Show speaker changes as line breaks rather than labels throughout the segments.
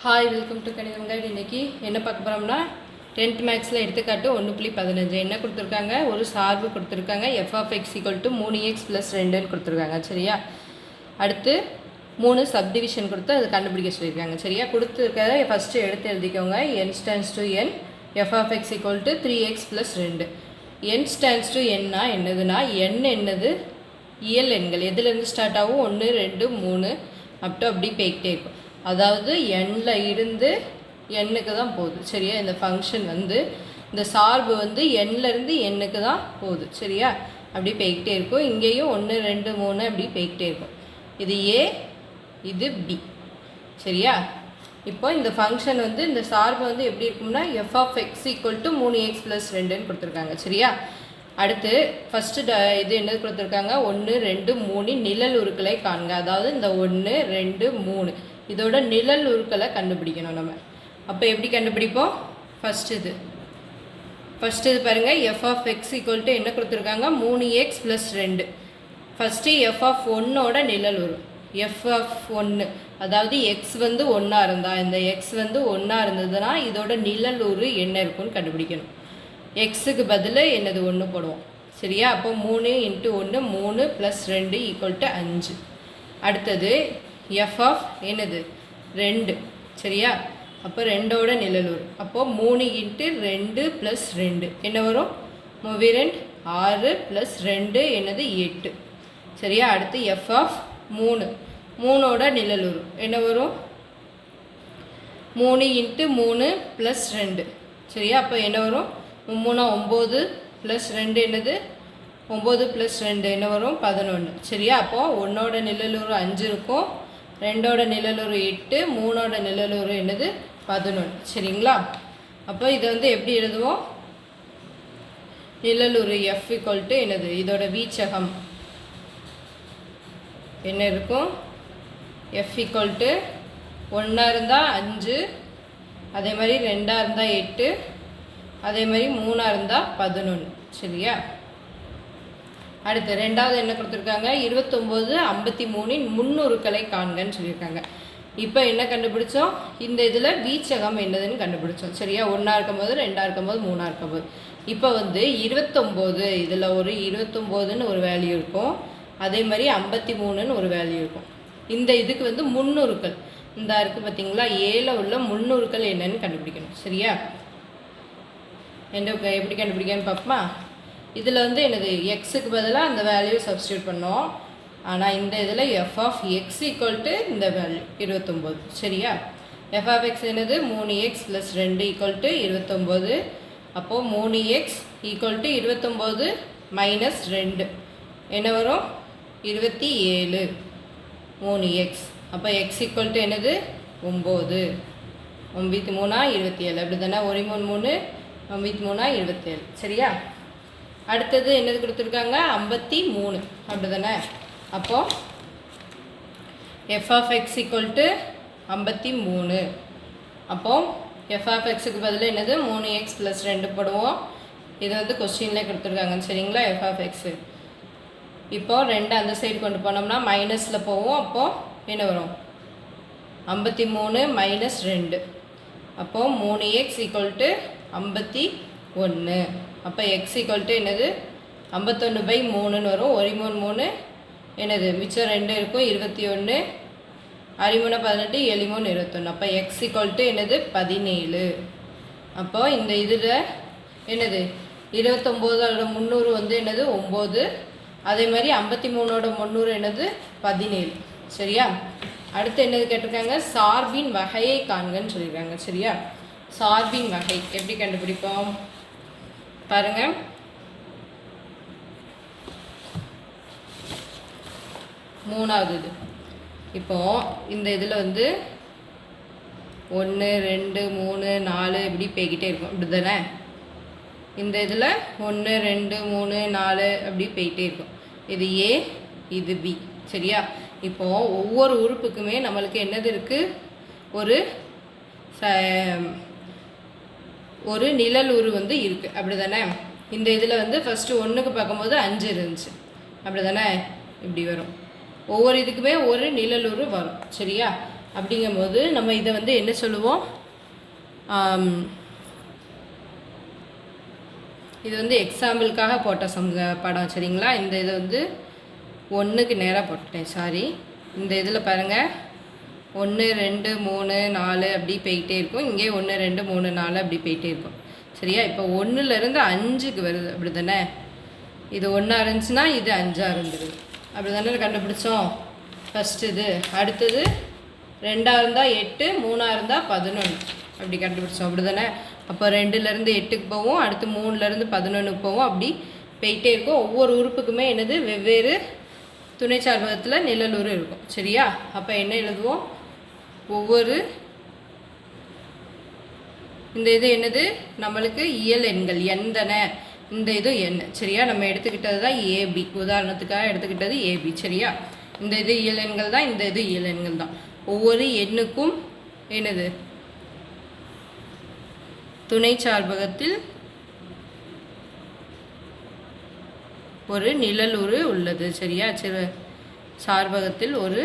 Hi, welcome to கணிதம் guide. இன்றைக்கி என்ன பார்க்க போகிறோம்னா 10th மேக்ஸில் எடுத்துக்காட்டு 1.15 என்ன கொடுத்துருக்காங்க, ஒரு சார்பு கொடுத்துருக்காங்க. f(x) = 3x + 2ன்னு கொடுத்துருக்காங்க. சரியா, அடுத்து 3 சப்டிவிஷன் கொடுத்து அதை கண்டுபிடிக்க சொல்லியிருக்காங்க. சரியா, கொடுத்துருக்கிறத ஃபஸ்ட்டு எடுத்து எழுதிக்கோங்க. n stands to n, f(x) = 3x + 2. n stands to n என்னதுன்னா, n என்னது இயல் எண்கள். எதுலேருந்து ஸ்டார்ட் ஆகும்? 1 2 3 அப்படி போய்கிட்டே இருக்கும். அதாவது எண்ணில் இருந்து எண்ணுக்கு தான் போகுது. சரியா, இந்த ஃபங்க்ஷன் இந்த சார்பு எண்ணிலேருந்து எண்ணுக்கு தான் போகுது. சரியா, அப்படி போய்கிட்டே இருக்கும். இங்கேயும் 1 2 3 அப்படி போய்கிட்டே இருக்கும். இது ஏ, இது பி. சரியா, இப்போ இந்த ஃபங்க்ஷன் இந்த சார்பு எப்படி இருக்கும்னா f(x) = 3x + 2ன்னு கொடுத்துருக்காங்க. சரியா, அடுத்து ஃபஸ்ட்டு இது என்னது கொடுத்துருக்காங்க, 1 2 3 நிழல் உருக்களை காண்க. அதாவது இந்த 1 2 3 இதோட நிழல் உருக்களை கண்டுபிடிக்கணும் நம்ம. அப்போ எப்படி கண்டுபிடிப்போம்? ஃபஸ்ட்டு இது பாருங்கள், f(x) = என்ன கொடுத்துருக்காங்க, 3x + 2. ஃபஸ்ட்டு f(1)ஓட நிழல் உரு f(1), அதாவது x 1 இருந்தால், இந்த x 1 இருந்ததுன்னா இதோட நிழல் உரு என்ன இருக்குன்னு கண்டுபிடிக்கணும். எக்ஸுக்கு பதில் என்னது 1 போடுவோம். சரியா, அப்போ 3 × 1 3 + 2 = 5. அடுத்தது என்னது 2. சரியா, அப்போ 2ஓட நிழலூர். அப்போது 3 × 2 + 2 என்ன வரும்? 3 6 + 2 என்னது 8. சரியா, அடுத்து f(3), 3ஓட நிழலூர் என்ன வரும்? 3 × 3 + 2. சரியா, அப்போ என்ன வரும்? 3 9 + 2 என்னது 9 + 2 என்ன வரும்? 11. சரியா, அப்போது 1ஓட நிழலூர் 5 இருக்கும், 2ஓட நிழலூர் 8, 3ஓட நிழலூர் என்னது 11. சரிங்களா, அப்போ இதை எப்படி எழுதுவோம்? நிழலூர் f = என்னது, இதோட வீச்சகம் என்ன இருக்கும்? f = 1 இருந்தால் 5, அதே மாதிரி 2 இருந்தால் 8, அதே மாதிரி 3 இருந்தால் 11. சரியா, அடுத்து ரெண்டாவது என்ன கொடுத்துருக்காங்க, 29 53 முன்னுருக்களை காண்கன்னு சொல்லியிருக்காங்க. இப்போ என்ன கண்டுபிடிச்சோம்? இந்த இதில் வீச்சகம் என்னதுன்னு கண்டுபிடிச்சோம். சரியா, 1 இருக்கும்போது 2 இருக்கும்போது 3 இருக்கும்போது. இப்போ 29 இதில் ஒரு 29ன்னு ஒரு வேல்யூ இருக்கும், அதே மாதிரி 53ன்னு ஒரு வேல்யூ இருக்கும். இந்த இதுக்கு முன்னுருக்கள் இந்த இருக்குது பார்த்தீங்களா, ஏல உள்ள முன்னுருக்கள் என்னன்னு கண்டுபிடிக்கணும். சரியா, எப்படி கண்டுபிடிக்கன்னு பார்ப்போமா? இதில் என்னது எக்ஸுக்கு பதிலாக அந்த வேல்யூ சப்ஸ்டியூட் பண்ணோம். ஆனால் இந்த இதில் f(x) = இந்த வேல்யூ 29. சரியா, f(x) என்னது 3x + 2 = 29. அப்போது 3x = 29 - 2 என்ன வரும்? 27 3x. அப்போ x = என்னது 9 9 3 27. அப்படி தானே, 1 3 3 9 3 27. சரியா, அடுத்தது என்னது கொடுத்துருக்காங்க, 53. அப்படி தானே, அப்போது f(x) = 53. அப்போது f(x)க்கு பதில் என்னது 3x + 2 போடுவோம். இது கொஸ்டின்லேயே கொடுத்துருக்காங்க. சரிங்களா, f(x). இப்போது 2 அந்த சைடு கொண்டு போனோம்னா மைனஸில் போவோம். அப்போது என்ன வரும்? 53 - 2. அப்போது 3x = 51. அப்போ x = என்னது 51/3ன்னு வரும். 1 3 3 என்னது மிச்சம் 2 இருக்கும், 21. 6 3 18, 7 3 21. அப்போ x = என்னது 17. அப்போது இந்த இதில் என்னது 29ஓட முந்நூறு என்னது 9, அதே மாதிரி 53ஓட முந்நூறு என்னது 17. சரியா, அடுத்து என்னது கேட்டிருக்காங்க, சார்பின் வகையை காண்கன்னு சொல்லியிருக்காங்க. சரியா, சார்பின் வகை எப்படி கண்டுபிடிப்போம் பாருங்கள். மூணாவது இது இப்போது இந்த இதில் 1 2 3 4 இப்படி போய்கிட்டே இருக்கும். இப்படி தானே, இந்த இதில் 1 2 3 4 அப்படி போய்கிட்டே இருக்கும். இது ஏ, இது பி. சரியா, இப்போது ஒவ்வொரு உறுப்புக்குமே நம்மளுக்கு என்னது இருக்குது, ஒரு நிழல் உரு இருக்குது. அப்படி தானே, இந்த இதில் ஃபஸ்ட்டு 1க்கு பார்க்கும்போது 5 இருந்துச்சு. அப்படி தானே, இப்படி வரும். ஒவ்வொரு இதுக்குமே ஒரு நிழல் உரு வரும். சரியா, அப்படிங்கும்போது நம்ம இதை வந்து என்ன சொல்லுவோம், இது வந்து எக்ஸாம்பிளுக்காக போட்ட படம் சரிங்களா. இந்த இதை வந்து 1க்கு நேராக போட்டுட்டேன், சாரி. இந்த இதில் பாருங்கள் 1 2 3 4 அப்படி போயிட்டே இருக்கும். இங்கே 1 2 3 4 அப்படி போயிட்டே இருக்கும் சரியா. இப்போ 1லேருந்து 5க்கு வருது அப்படி தானே. இது 1ஆக இருந்துச்சுன்னா இது 5ஆக இருந்துருது அப்படி தானே கண்டுபிடிச்சோம் ஃபஸ்ட்டு இது. அடுத்தது 2ஆக இருந்தால் 8, 3ஆக இருந்தால் 11 அப்படி கண்டுபிடிச்சோம் அப்படி தானே. அப்போ 2லேருந்து 8க்கு போவோம், அடுத்து 3லேருந்து 11க்கு போவோம், அப்படி போயிட்டே இருக்கும். ஒவ்வொரு உறுப்புக்குமே என்னது வெவ்வேறு துணை சார்பகத்தில் நிழலுரு இருக்கும் சரியா. அப்போ என்ன எழுதுவோம், ஒவ்வொரு இந்த இது என்னது நம்மளுக்கு இயல் எண்கள் எண் தானே. இந்த இது எண் சரியா. நம்ம எடுத்துக்கிட்டது தான் ஏபி, உதாரணத்துக்காக எடுத்துக்கிட்டது ஏபி சரியா. இந்த இது இயல் எண்கள் தான், இந்த இது இயல் எண்கள் தான். ஒவ்வொரு எண்ணுக்கும் என்னது துணை சார்பகத்தில் ஒரு நிழலுரு உள்ளது சரியா. சார்பகத்தில் ஒரு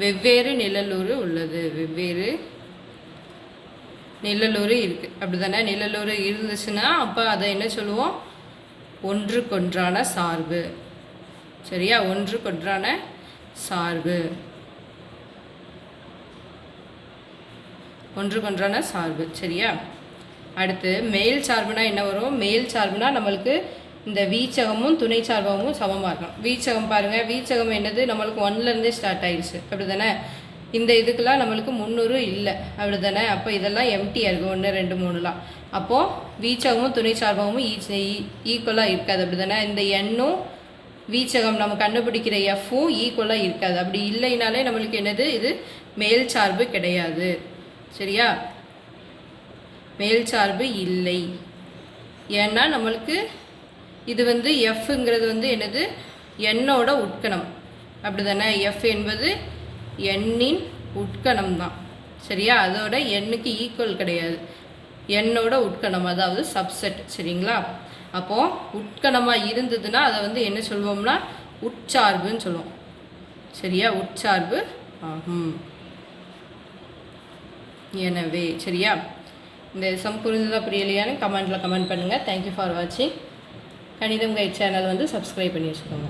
வெவ்வேறு நிழலுரு உள்ளது, வெவ்வேறு நிழலுரு இருக்குது அப்படி தானே. நிழலுரு இருந்துச்சுன்னா அப்போ அதை என்ன சொல்லுவோம், ஒன்றுக்கொன்றான சார்பு சரியா. ஒன்றுக்கொன்றான சார்பு, ஒன்றுக்கொன்றான சார்பு சரியா. அடுத்து மேல் சார்புனா என்ன வரும், மேல் சார்புனா நம்மளுக்கு இந்த வீச்சகமும் துணை சார்பகமும் சமமாக இருக்கும். வீச்சகம் பாருங்கள், வீச்சகம் என்னது நம்மளுக்கு 1லேருந்தே ஸ்டார்ட் ஆயிடுச்சு அப்படி தானே. இந்த இதுக்கெல்லாம் நம்மளுக்கு 300 இல்லை அப்படி தானே. அப்போ இதெல்லாம் எம்டியாக இருக்குது 1 2 3லாம். அப்போது வீச்சகமும் துணை சார்பகமும் ஈக்குவலாக இருக்காது அப்படி தானே. இந்த எண்ணும் வீச்சகம் நம்ம கண்டுபிடிக்கிற எஃப்பும் ஈக்குவலாக இருக்காது. அப்படி இல்லைனாலே நம்மளுக்கு என்னது இது மேல் சார்பு கிடையாது சரியா. மேல் சார்பு இல்லை, ஏன்னா நம்மளுக்கு இது வந்து எஃப்ங்கிறது வந்து என்னது எண்ணோட உட்கணம் அப்படி தானே. எஃப் என்பது எண்ணின் உட்கணம் தான் சரியா. அதோட எண்ணுக்கு ஈக்குவல் கிடையாது, எண்ணோட உட்கணம் அதாவது சப்செட் சரிங்களா. அப்போது உட்கணமாக இருந்ததுன்னா அதை வந்து என்ன சொல்லுவோம்னா உட்சார்புன்னு சொல்லுவோம் சரியா. உட்சார்பு ஆகும். எனவே சரியா. இந்த சம் புரிஞ்சதா புரியலையான்னு கமெண்ட் பண்ணுங்கள். தேங்க்யூ ஃபார் வாட்சிங். கணிதம் கைட் சேனல் வந்து சப்ஸ்கிரைப் பண்ணி வச்சுக்கோங்க.